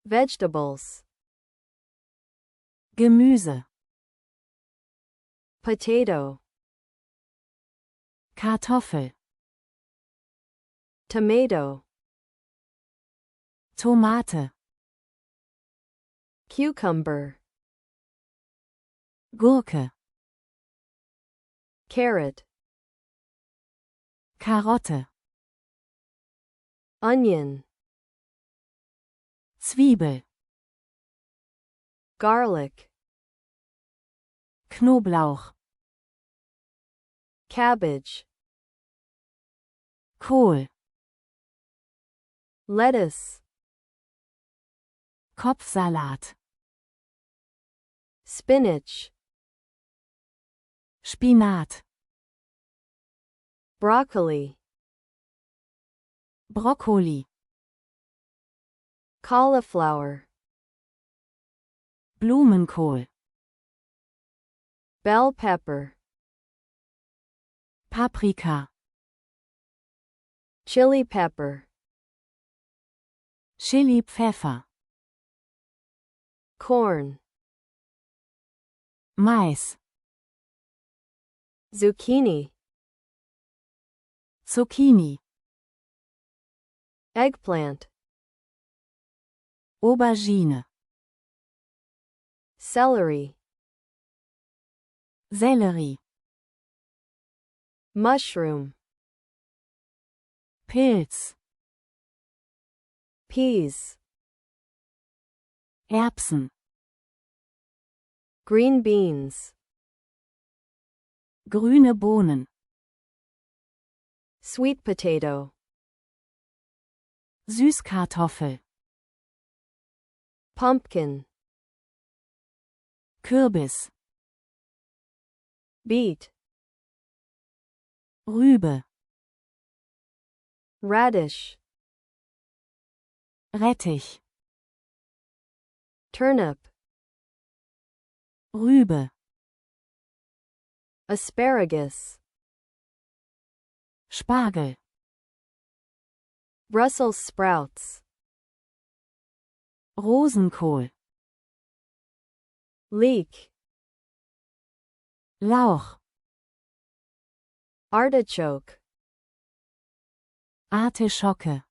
Vegetables. Gemüse, Potato. Kartoffel, Tomato. Tomate, Cucumber. Gurke, Carrot. Karotte, Onion. Zwiebel, Garlic. Knoblauch, Cabbage. Kohl, Lettuce. Kopfsalat, Spinach. Spinat, Broccoli. Brokkoli, Cauliflower. Blumenkohl, Bell pepper. Paprika, Chili pepper. Chili Pfeffer, Corn. Mais, Zucchini. Zucchini, Eggplant. Aubergine, Celery. Sellerie, Mushroom. Pilz, Peas. Erbsen, Green beans. grüne Bohnen, Sweet potato. Süßkartoffel, Pumpkin. Kürbis, Beet. Rübe, Radish. Rettich, Turnip. Rübe, Asparagus. Spargel, Brussels sprouts. Rosenkohl, Leek. Lauch, Artichoke. Artischocke,